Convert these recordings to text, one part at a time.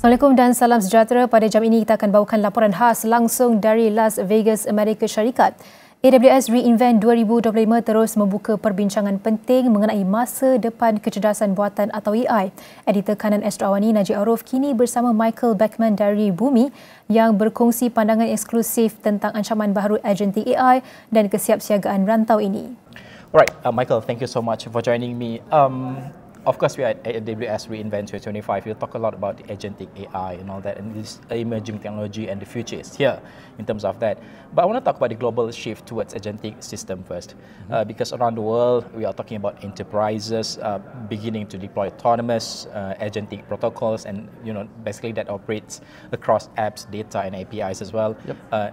Assalamualaikum dan salam sejahtera. Pada jam ini kita akan bawakan laporan khas langsung dari Las Vegas, Amerika Syarikat. AWS reInvent 2025 terus membuka perbincangan penting mengenai masa depan kecerdasan buatan atau AI. Editor kanan Astro AWANI Najib Arif kini bersama Michael Bachman dari Bumi yang berkongsi pandangan eksklusif tentang ancaman baharu Agentic AI dan kesiapsiagaan rantau ini. Alright, Michael, thank you so much for joining me. Of course, we are at AWS reInvent 2025. We'll talk a lot about the agentic AI and all that, and this emerging technology and the future is here in terms of that. But I want to talk about the global shift towards agentic system first, because around the world we are talking about enterprises beginning to deploy autonomous agentic protocols, and basically that operates across apps, data, and APIs as well,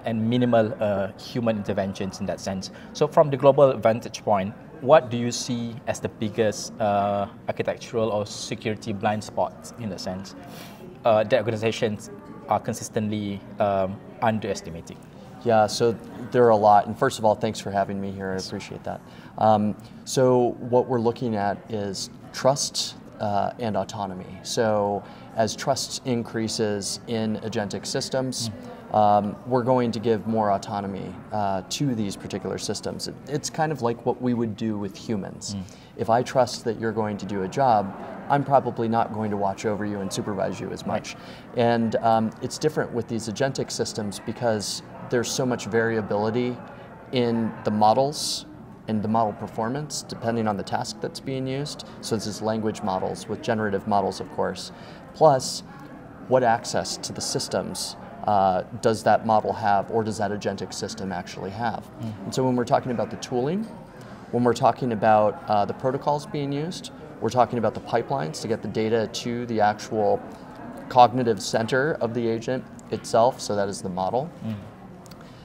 and minimal human interventions in that sense. So, from the global vantage point, what do you see as the biggest architectural or security blind spots in a sense that organizations are consistently underestimating? Yeah, so there are a lot. And first of all, thanks for having me here. I appreciate that. So what we're looking at is trust and autonomy. So as trust increases in agentic systems, we're going to give more autonomy to these particular systems. It's kind of like what we would do with humans. If I trust that you're going to do a job, I'm probably not going to watch over you and supervise you as much. And it's different with these agentic systems because there's so much variability in the models and the model performance depending on the task that's being used. So this is language models with generative models, of course. Plus, what access to the systems does that model have, or does that agentic system actually have? And so when we're talking about the tooling, when we're talking about the protocols being used, we're talking about the pipelines to get the data to the actual cognitive center of the agent itself, so that is the model.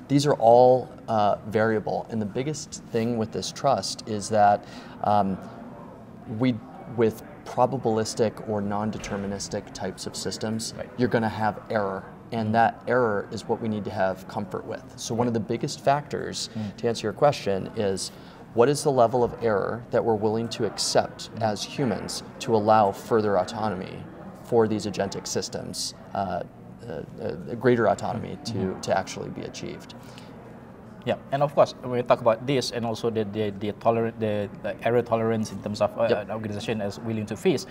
These are all variable, and the biggest thing with this trust is that with probabilistic or non-deterministic types of systems, you're going to have error. And that error is what we need to have comfort with. So one of the biggest factors, to answer your question, is what is the level of error that we're willing to accept as humans to allow further autonomy for these agentic systems, greater autonomy to actually be achieved. Yeah, and of course, when we talk about this, and also the error tolerance in terms of an organization is willing to face,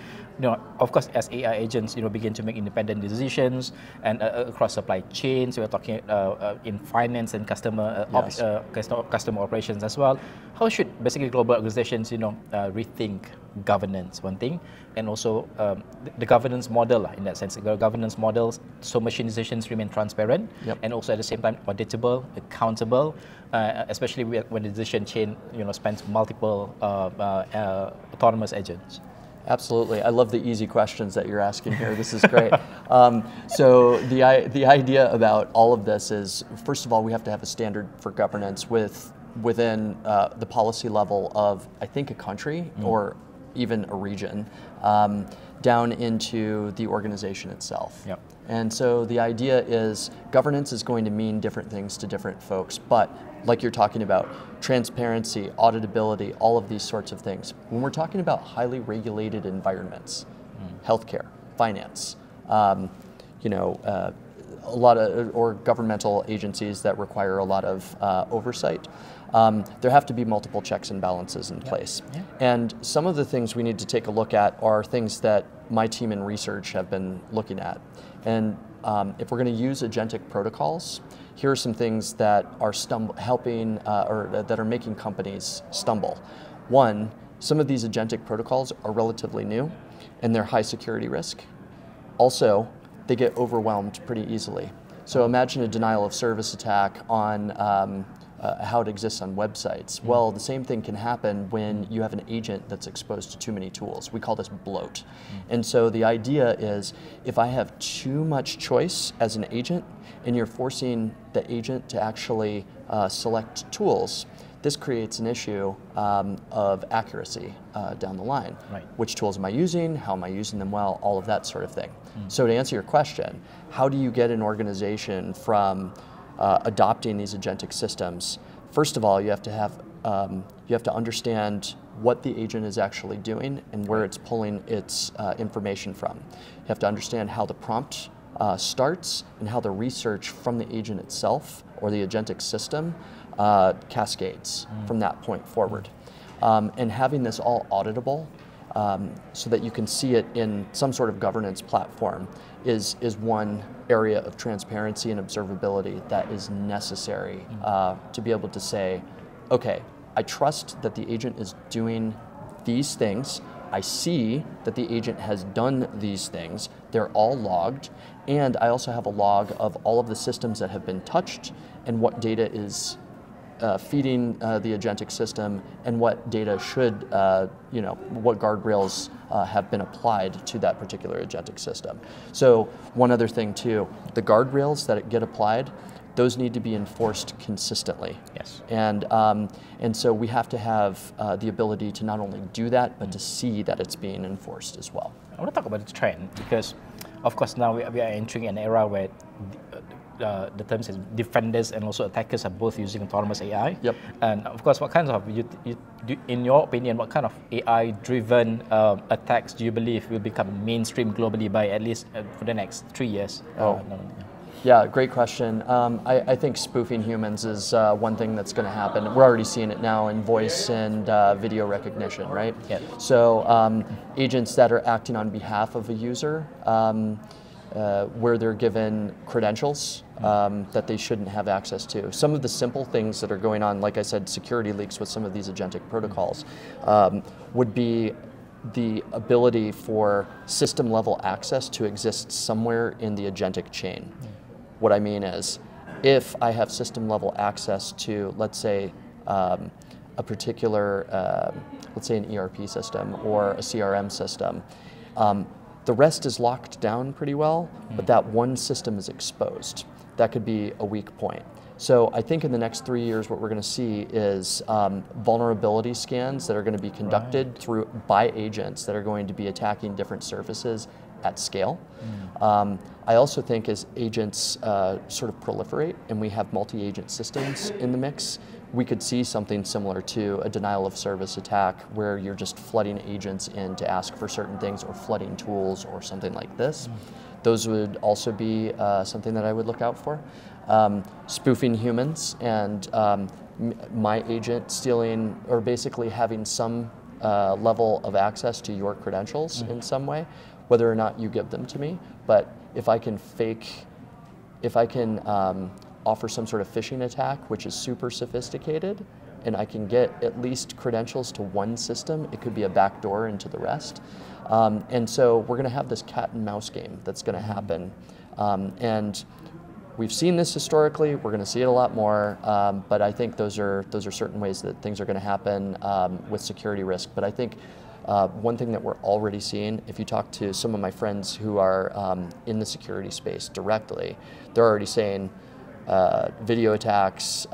of course, as AI agents, begin to make independent decisions and across supply chains, we're talking in finance and customer operations as well. How should basically global organizations, rethink governance, one thing, and also the governance model in that sense. The governance models, so machinizations remain transparent, and also at the same time auditable, accountable, especially when the decision chain spans multiple autonomous agents. Absolutely. I love the easy questions that you're asking here. This is great. So the idea about all of this is, first of all, we have to have a standard for governance within the policy level of, I think, a country or even a region, down into the organization itself. And so the idea is governance is going to mean different things to different folks, but like you're talking about, transparency, auditability, all of these sorts of things. When we're talking about highly regulated environments, healthcare, finance, a lot of, or governmental agencies that require a lot of oversight, there have to be multiple checks and balances in place. And some of the things we need to take a look at are things that my team in research have been looking at. And if we're going to use agentic protocols, here are some things that are helping or that are making companies stumble. One, some of these agentic protocols are relatively new and they're high security risk. Also, they get overwhelmed pretty easily. So imagine a denial of service attack on how it exists on websites. Well, the same thing can happen when you have an agent that's exposed to too many tools. We call this bloat. And so the idea is, if I have too much choice as an agent and you're forcing the agent to actually select tools, this creates an issue of accuracy down the line. Which tools am I using? How am I using them well? All of that sort of thing. So to answer your question, how do you get an organization from adopting these agentic systems? First of all, you have to have you have to understand what the agent is actually doing and where it's pulling its information from. You have to understand how the prompt starts and how the research from the agent itself or the agentic system cascades from that point forward. And having this all auditable so that you can see it in some sort of governance platform is one area of transparency and observability that is necessary to be able to say, okay, I trust that the agent is doing these things. I see that the agent has done these things. They're all logged. And I also have a log of all of the systems that have been touched and what data is feeding the agentic system and what data should, what guardrails have been applied to that particular agentic system. So one other thing too, the guardrails that get applied, those need to be enforced consistently. Yes. And so we have to have the ability to not only do that, but to see that it's being enforced as well. I want to talk about the trend because, of course, now we are entering an era where the terms is defenders and also attackers are both using autonomous AI. Yep. And of course, what kinds of, in your opinion, what kind of AI-driven attacks do you believe will become mainstream globally by at least for the next 3 years? Yeah, great question. I think spoofing humans is one thing that's going to happen. We're already seeing it now in voice and video recognition, right? Yeah. So agents that are acting on behalf of a user, where they're given credentials that they shouldn't have access to. Some of the simple things that are going on, like I said, security leaks with some of these agentic protocols, would be the ability for system-level access to exist somewhere in the agentic chain. What I mean is, if I have system-level access to, let's say, a particular, let's say an ERP system or a CRM system, the rest is locked down pretty well, but that one system is exposed. That could be a weak point. So I think in the next 3 years, what we're going to see is vulnerability scans that are going to be conducted by agents that are going to be attacking different surfaces at scale. I also think as agents sort of proliferate and we have multi-agent systems in the mix, we could see something similar to a denial of service attack where you're just flooding agents in to ask for certain things or flooding tools or something like this. Those would also be something that I would look out for. Spoofing humans and my agent stealing or basically having some level of access to your credentials in some way, whether or not you give them to me. But if I can offer some sort of phishing attack, which is super sophisticated, and I can get at least credentials to one system, it could be a backdoor into the rest. And so we're going to have this cat and mouse game that's going to happen. And we've seen this historically. We're going to see it a lot more. But I think those are certain ways that things are going to happen with security risk. But I think one thing that we're already seeing, if you talk to some of my friends who are in the security space directly, they're already saying video attacks,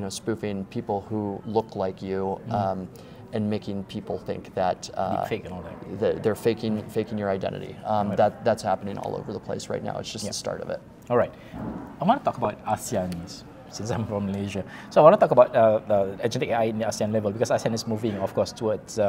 spoofing people who look like you, and making people think that they're faking your identity. That's happening all over the place right now. It's just the start of it. All right, I want to talk about ASEAN, since I'm from Malaysia. So I want to talk about the agentic AI in the ASEAN level, because ASEAN is moving, of course, towards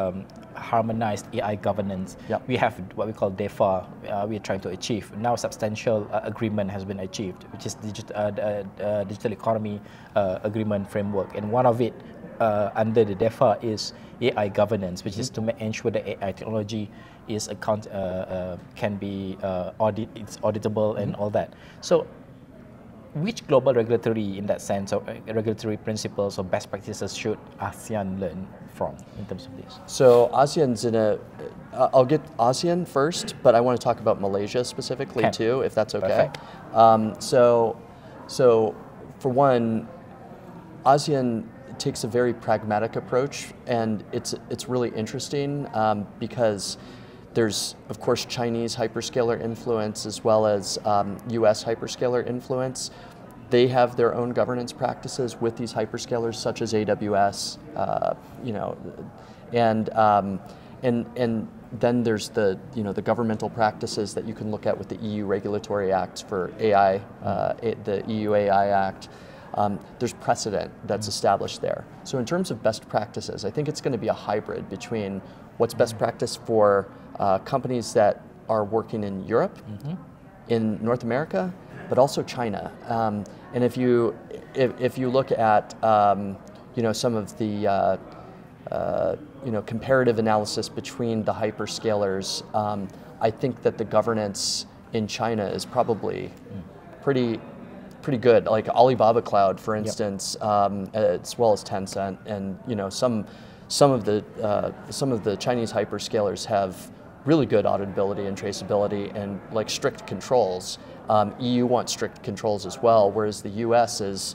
harmonized AI governance. Yep. We have what we call DEFA, we are trying to achieve. Now substantial agreement has been achieved, which is digital economy agreement framework. And one of it under the DEFA is AI governance, which is to ensure that AI technology is can be it's auditable and all that. So which global regulatory, in that sense, or regulatory principles or best practices should ASEAN learn from in terms of this? So ASEAN's in I'll get ASEAN first, but I want to talk about Malaysia specifically too, if that's okay. So for one, ASEAN takes a very pragmatic approach, and it's really interesting because there's, of course, Chinese hyperscaler influence as well as US hyperscaler influence. They have their own governance practices with these hyperscalers, such as AWS, and then there's the governmental practices that you can look at with the EU regulatory acts for AI, the EU AI Act. there's precedent that's established there. So in terms of best practices, I think it's going to be a hybrid between what's best practice for companies that are working in Europe, in North America, but also China. And if you look at some of the comparative analysis between the hyperscalers, I think that the governance in China is probably pretty good. Like Alibaba Cloud, for instance, as well as Tencent, and some of the Chinese hyperscalers have really good auditability and traceability and like strict controls. EU wants strict controls as well, whereas the US is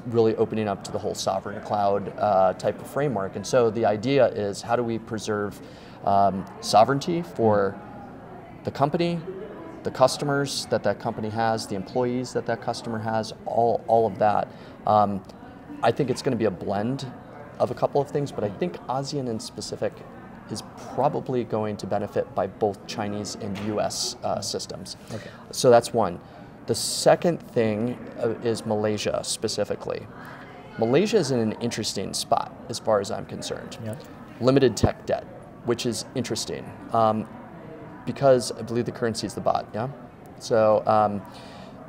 really opening up to the whole sovereign cloud type of framework. And so the idea is, how do we preserve sovereignty for the company, the customers that company has, the employees that customer has, all of that. I think it's going to be a blend of a couple of things, but I think ASEAN in specific is probably going to benefit by both Chinese and US systems. Okay. So that's one. The second thing is Malaysia specifically. Malaysia is in an interesting spot as far as I'm concerned. Yeah. Limited tech debt, which is interesting because I believe the currency is the baht, yeah? So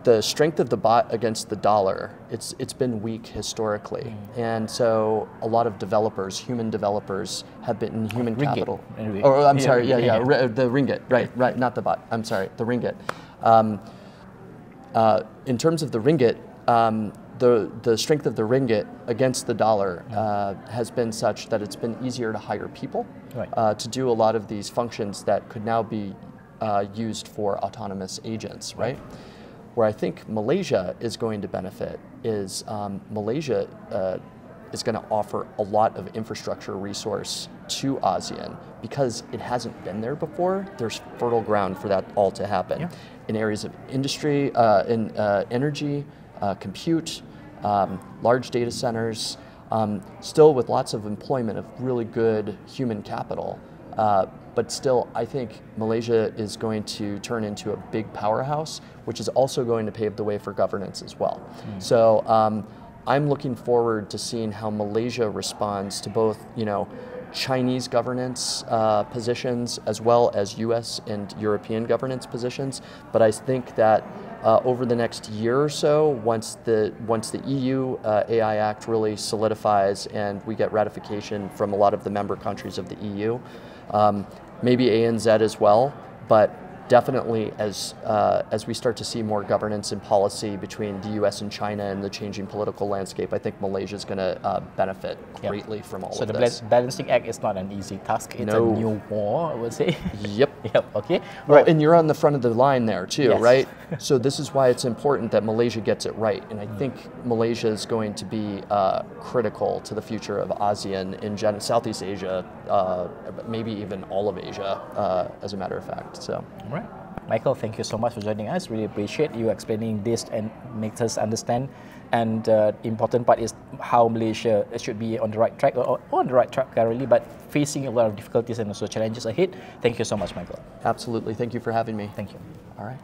the strength of the baht against the dollar, it's been weak historically. And so a lot of developers, human developers, have been in human capital. Anyway. Oh, I'm sorry, the ringgit, right, not the baht, I'm sorry, the ringgit. In terms of the ringgit, the strength of the ringgit against the dollar has been such that it's been easier to hire people to do a lot of these functions that could now be used for autonomous agents, right? Where I think Malaysia is going to benefit is Malaysia is going to offer a lot of infrastructure resource to ASEAN because it hasn't been there before. There's fertile ground for that all to happen in areas of industry, in energy, compute, large data centers, still with lots of employment of really good human capital. But still, I think Malaysia is going to turn into a big powerhouse, which is also going to pave the way for governance as well. So I'm looking forward to seeing how Malaysia responds to both, Chinese governance positions as well as US and European governance positions. But I think that over the next year or so, once the EU AI Act really solidifies and we get ratification from a lot of the member countries of the EU, maybe ANZ as well, but definitely as we start to see more governance and policy between the US and China and the changing political landscape, I think Malaysia is going to benefit greatly from all of this. So the balancing act is not an easy task. It's a new war, I would say. Yep. Okay. Well, and you're on the front of the line there too, right? So this is why it's important that Malaysia gets it right. And I think Malaysia is going to be critical to the future of ASEAN in Southeast Asia, maybe even all of Asia, as a matter of fact. So. All right. Michael, thank you so much for joining us. Really appreciate you explaining this and makes us understand. And the important part is how Malaysia should be on the right track, or on the right track currently, but facing a lot of difficulties and also challenges ahead. Thank you so much, Michael. Absolutely. Thank you for having me. Thank you. All right.